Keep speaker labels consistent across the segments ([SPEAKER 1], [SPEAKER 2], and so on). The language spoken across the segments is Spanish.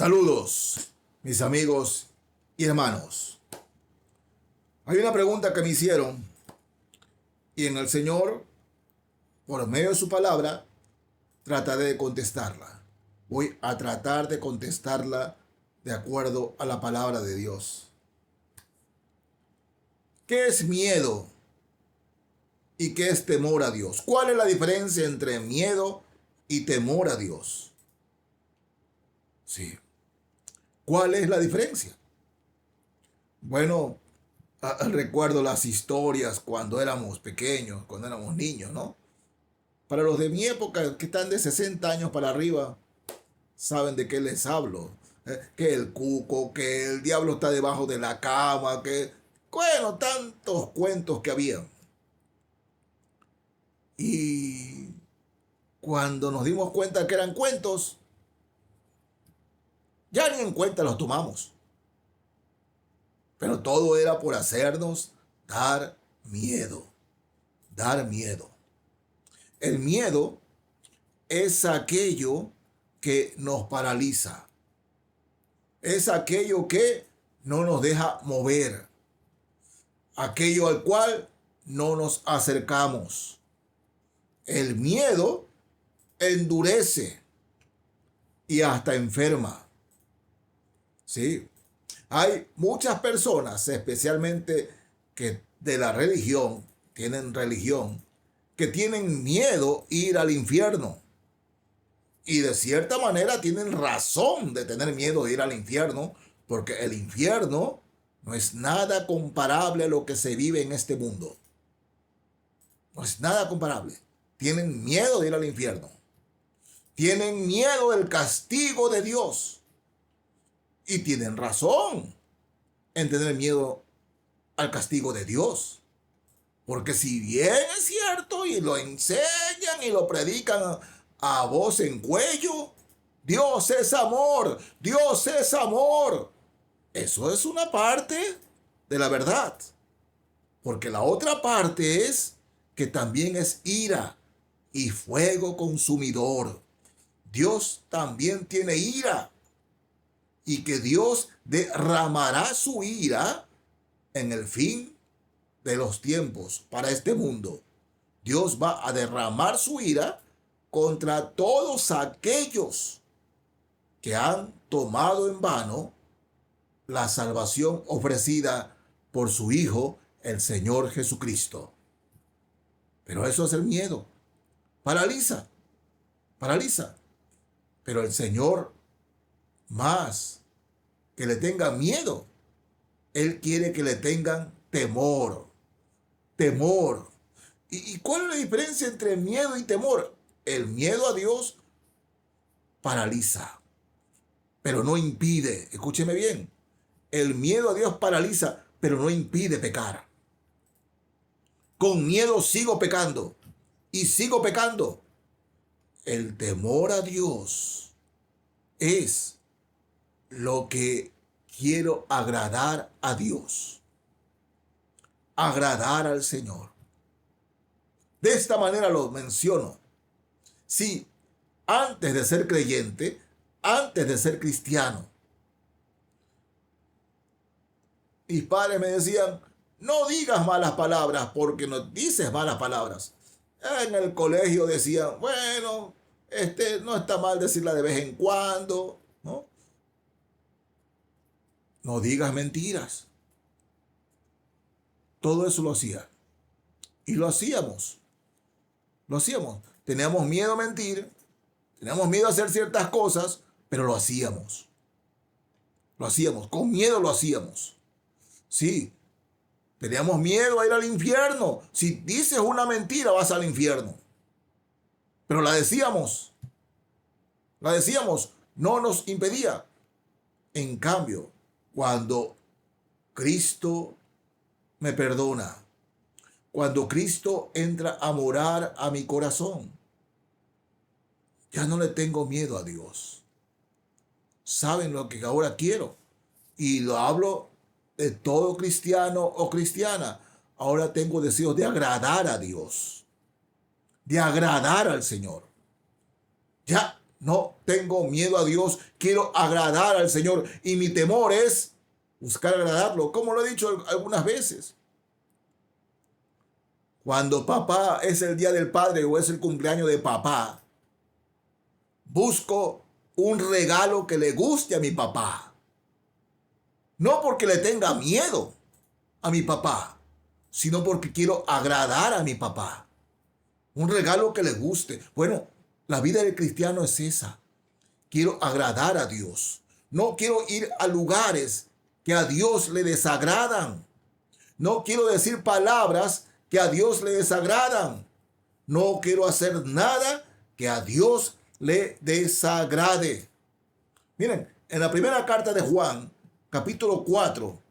[SPEAKER 1] Saludos, mis amigos y hermanos. Hay una pregunta que me hicieron y en el Señor, por medio de su palabra, trataré de contestarla. Voy a tratar de contestarla de acuerdo a la palabra de Dios. ¿Qué es miedo y qué es temor a Dios? ¿Cuál es la diferencia entre miedo y temor a Dios? Sí. ¿Cuál es la diferencia? Bueno, recuerdo las historias cuando éramos pequeños, cuando éramos niños, ¿no? Para los de mi época, que están de 60 años para arriba, saben de qué les hablo. Que el cuco, que el diablo está debajo de la cama, que, bueno, tantos cuentos que había. Y cuando nos dimos cuenta que eran cuentos, ya ni en cuenta los tomamos. Pero todo era por hacernos dar miedo. Dar miedo. El miedo es aquello que nos paraliza. Es aquello que no nos deja mover. Aquello al cual no nos acercamos. El miedo endurece y hasta enferma. ¿Sí? Hay muchas personas, especialmente que de la religión, que tienen miedo ir al infierno. Y de cierta manera tienen razón de tener miedo de ir al infierno, porque el infierno no es nada comparable a lo que se vive en este mundo. No es nada comparable. Tienen miedo de ir al infierno. Tienen miedo del castigo de Dios. Y tienen razón en tener miedo al castigo de Dios. Porque si bien es cierto y lo enseñan y lo predican a voz en cuello, Dios es amor, Dios es amor. Eso es una parte de la verdad. Porque la otra parte es que también es ira y fuego consumidor. Dios también tiene ira. Y que Dios derramará su ira en el fin de los tiempos para este mundo. Dios va a derramar su ira contra todos aquellos que han tomado en vano la salvación ofrecida por su Hijo, el Señor Jesucristo. Pero eso es el miedo. Paraliza, paraliza. Pero el Señor, más que le tengan miedo, Él quiere que le tengan temor. Temor. ¿Y cuál es la diferencia entre miedo y temor? El miedo a Dios paraliza, pero no impide. Escúcheme bien. El miedo a Dios paraliza, pero no impide pecar. Con miedo sigo pecando y sigo pecando. El temor a Dios es lo que quiero agradar a Dios. Agradar al Señor. De esta manera lo menciono. Si antes de ser creyente, antes de ser cristiano, mis padres me decían, no digas malas palabras porque no dices malas palabras. En el colegio decían, bueno, no está mal decirla de vez en cuando, ¿no? No digas mentiras. Todo eso lo hacía. Y lo hacíamos. Lo hacíamos. Teníamos miedo a mentir. Teníamos miedo a hacer ciertas cosas, pero lo hacíamos. Lo hacíamos. Con miedo lo hacíamos. Sí. Teníamos miedo a ir al infierno. Si dices una mentira, vas al infierno. Pero la decíamos. La decíamos. No nos impedía. En cambio, cuando Cristo me perdona, cuando Cristo entra a morar a mi corazón, ya no le tengo miedo a Dios. ¿Saben lo que ahora quiero? Y lo hablo de todo cristiano o cristiana. Ahora tengo deseos de agradar a Dios, de agradar al Señor. Ya No tengo miedo a Dios, quiero agradar al Señor y mi temor es buscar agradarlo, como lo he dicho algunas veces. Cuando papá es el día del padre o es el cumpleaños de papá, busco un regalo que le guste a mi papá. No porque le tenga miedo a mi papá, sino porque quiero agradar a mi papá. Un regalo que le guste. Bueno, la vida del cristiano es esa. Quiero agradar a Dios. No quiero ir a lugares que a Dios le desagradan. No quiero decir palabras que a Dios le desagradan. No quiero hacer nada que a Dios le desagrade. Miren, en la primera carta de Juan, capítulo 4,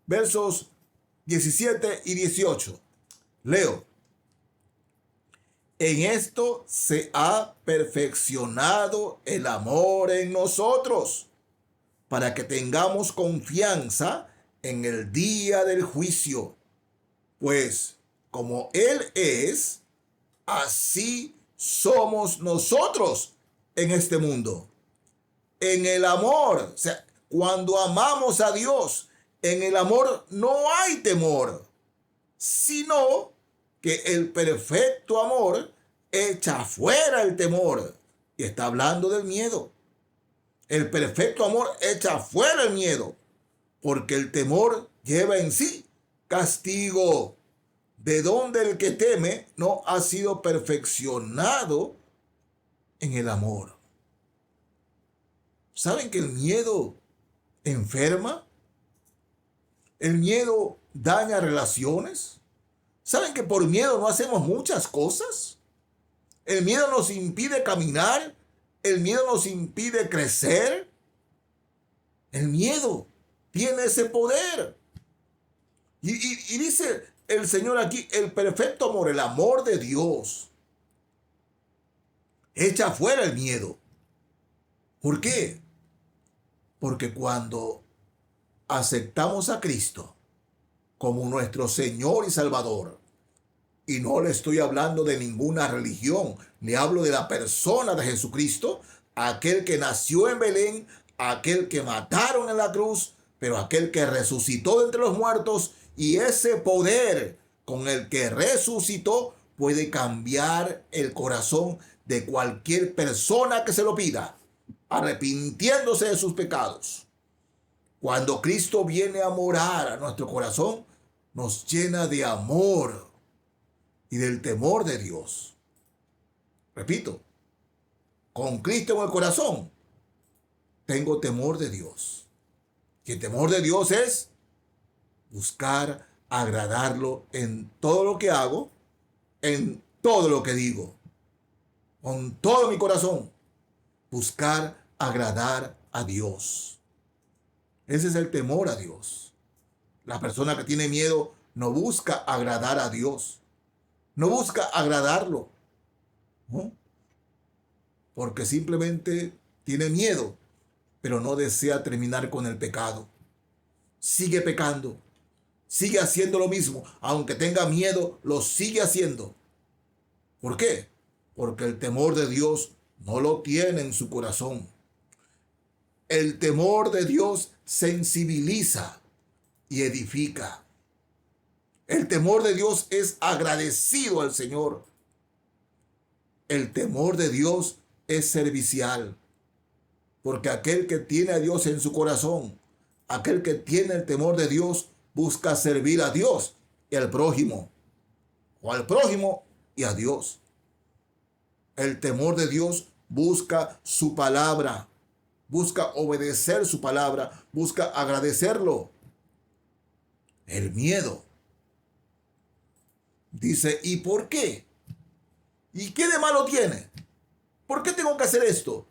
[SPEAKER 1] versos 17 y 18, leo. En esto se ha perfeccionado el amor en nosotros, para que tengamos confianza en el día del juicio. Pues como Él es, así somos nosotros en este mundo. En el amor, o sea, cuando amamos a Dios, en el amor no hay temor, sino que el perfecto amor echa fuera el temor. Y está hablando del miedo. El perfecto amor echa fuera el miedo, porque el temor lleva en sí castigo, de donde el que teme no ha sido perfeccionado en el amor. ¿Saben que el miedo enferma? El miedo daña relaciones. ¿Saben que por miedo no hacemos muchas cosas? El miedo nos impide caminar. El miedo nos impide crecer. El miedo tiene ese poder. Y dice el Señor aquí, el perfecto amor, el amor de Dios, echa fuera el miedo. ¿Por qué? Porque cuando aceptamos a Cristo como nuestro Señor y Salvador, y no le estoy hablando de ninguna religión, le hablo de la persona de Jesucristo, aquel que nació en Belén, aquel que mataron en la cruz, pero aquel que resucitó de entre los muertos, y ese poder con el que resucitó puede cambiar el corazón de cualquier persona que se lo pida, arrepintiéndose de sus pecados. Cuando Cristo viene a morar a nuestro corazón, nos llena de amor y del temor de Dios. Repito, con Cristo en el corazón, tengo temor de Dios. Y el temor de Dios es buscar agradarlo en todo lo que hago, en todo lo que digo, con todo mi corazón, buscar agradar a Dios. Ese es el temor a Dios. La persona que tiene miedo no busca agradar a Dios, no busca agradarlo, ¿no? Porque simplemente tiene miedo, pero no desea terminar con el pecado. Sigue pecando, sigue haciendo lo mismo, aunque tenga miedo, lo sigue haciendo. ¿Por qué? Porque el temor de Dios no lo tiene en su corazón. El temor de Dios sensibiliza y edifica. El temor de Dios es agradecido al Señor. El temor de Dios es servicial. Porque aquel que tiene a Dios en su corazón, aquel que tiene el temor de Dios, busca servir a Dios y al prójimo. O al prójimo y a Dios. El temor de Dios busca su palabra. Busca obedecer su palabra. Busca agradecerlo. El miedo. Dice, ¿y por qué? ¿Y qué de malo tiene? ¿Por qué tengo que hacer esto?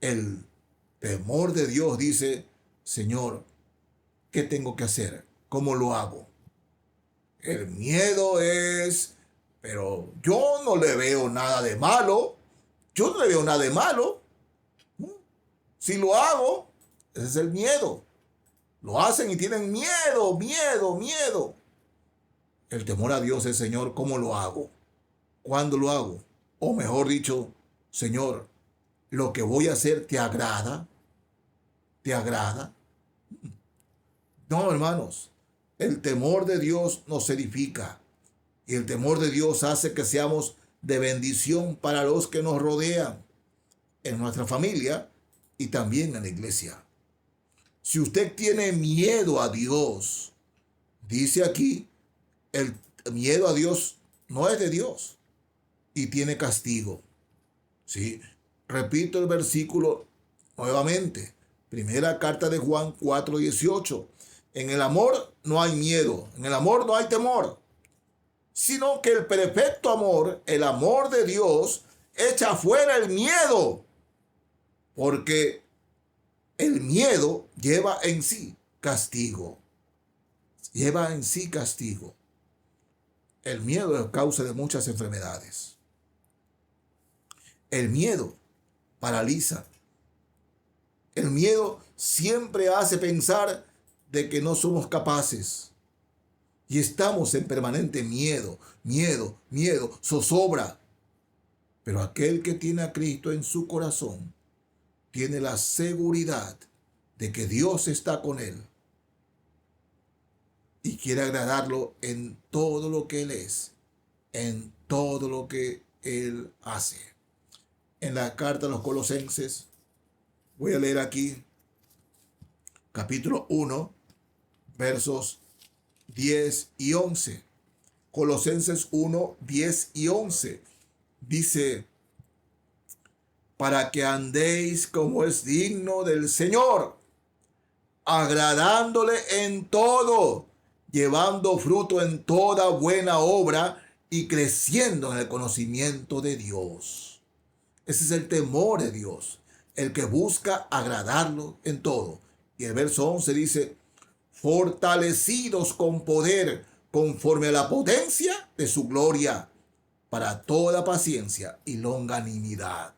[SPEAKER 1] El temor de Dios dice, Señor, ¿qué tengo que hacer? ¿Cómo lo hago? El miedo es, pero yo no le veo nada de malo. Yo no le veo nada de malo. Si lo hago, ese es el miedo. Lo hacen y tienen miedo, miedo, miedo. El temor a Dios es, Señor, ¿cómo lo hago? ¿Cuándo lo hago? O mejor dicho, Señor, lo que voy a hacer te agrada, te agrada. No, hermanos, el temor de Dios nos edifica y el temor de Dios hace que seamos de bendición para los que nos rodean, en nuestra familia y también en la iglesia. Si usted tiene miedo a Dios, dice aquí, el miedo a Dios no es de Dios y tiene castigo. ¿Sí? Repito el versículo nuevamente. Primera carta de Juan 4:18. En el amor no hay miedo, en el amor no hay temor, sino que el perfecto amor, el amor de Dios, echa fuera el miedo, porque el miedo lleva en sí castigo. Lleva en sí castigo. El miedo es causa de muchas enfermedades. El miedo paraliza. El miedo siempre hace pensar de que no somos capaces. Y estamos en permanente miedo, zozobra. Pero aquel que tiene a Cristo en su corazón tiene la seguridad de que Dios está con él y quiere agradarlo en todo lo que él es, en todo lo que él hace. En la carta a los Colosenses, voy a leer aquí, capítulo 1, versos 10 y 11. Colosenses 1, 10 y 11. Dice, para que andéis como es digno del Señor, agradándole en todo, llevando fruto en toda buena obra y creciendo en el conocimiento de Dios. Ese es el temor de Dios, el que busca agradarlo en todo. Y el verso 11 dice, fortalecidos con poder conforme a la potencia de su gloria, para toda paciencia y longanimidad.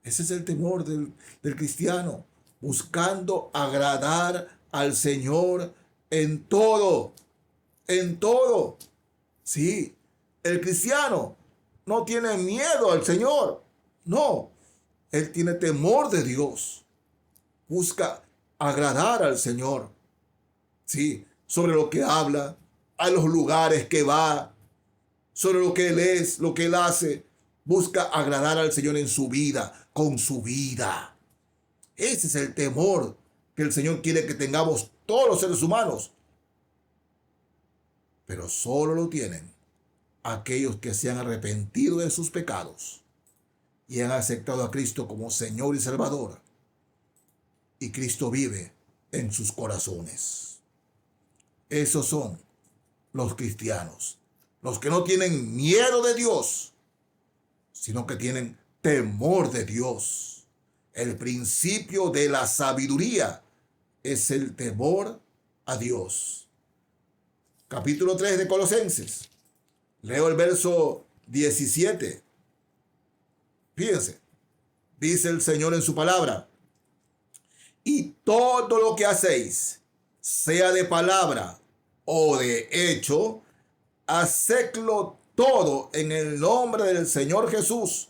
[SPEAKER 1] Ese es el temor del cristiano, buscando agradar al Señor en todo, en todo. Sí, el cristiano no tiene miedo al Señor, no, él tiene temor de Dios, busca agradar al Señor, sí, sobre lo que habla, a los lugares que va, sobre lo que él es, lo que él hace, busca agradar al Señor en su vida, con su vida. Ese es el temor que el Señor quiere que tengamos todos los seres humanos. Pero solo lo tienen aquellos que se han arrepentido de sus pecados y han aceptado a Cristo como Señor y Salvador. Y Cristo vive en sus corazones. Esos son los cristianos, los que no tienen miedo de Dios, sino que tienen temor de Dios. El principio de la sabiduría es el temor a Dios. Capítulo 3 de Colosenses. Leo el verso 17. Fíjense, dice el Señor en su palabra, y todo lo que hacéis, sea de palabra o de hecho, hacedlo todo en el nombre del Señor Jesús,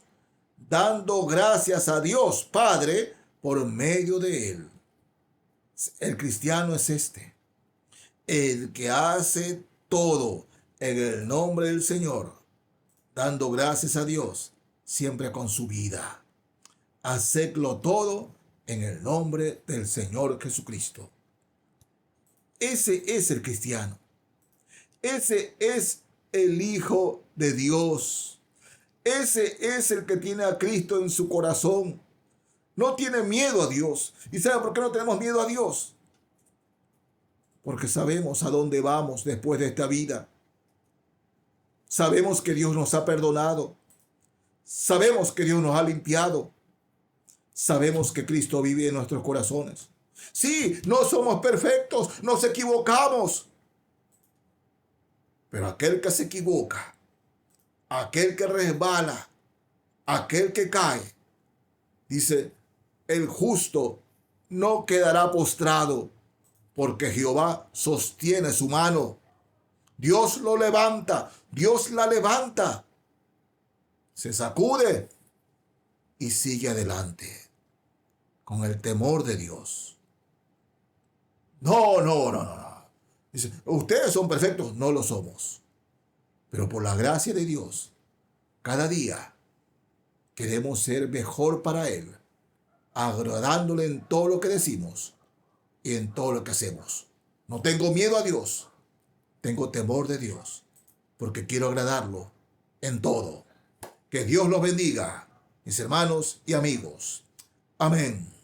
[SPEAKER 1] dando gracias a Dios Padre por medio de él. El cristiano es el que hace todo en el nombre del Señor, dando gracias a Dios siempre con su vida. Hacedlo todo en el nombre del Señor Jesucristo. Ese es el cristiano. Ese es el Hijo de Dios. Ese es el que tiene a Cristo en su corazón. No tiene miedo a Dios. ¿Y sabe por qué no tenemos miedo a Dios? Porque sabemos a dónde vamos después de esta vida. Sabemos que Dios nos ha perdonado. Sabemos que Dios nos ha limpiado. Sabemos que Cristo vive en nuestros corazones. Sí, no somos perfectos, nos equivocamos. Pero aquel que se equivoca, aquel que resbala, aquel que cae, dice, el justo no quedará postrado, porque Jehová sostiene su mano. Dios lo levanta, Dios la levanta. Se sacude, y sigue adelante con el temor de Dios. No, no, no, no, no. Dice, ustedes son perfectos, no lo somos. Pero por la gracia de Dios, cada día queremos ser mejor para Él, agradándole en todo lo que decimos y en todo lo que hacemos. No tengo miedo a Dios, tengo temor de Dios, porque quiero agradarlo en todo. Que Dios los bendiga, mis hermanos y amigos. Amén.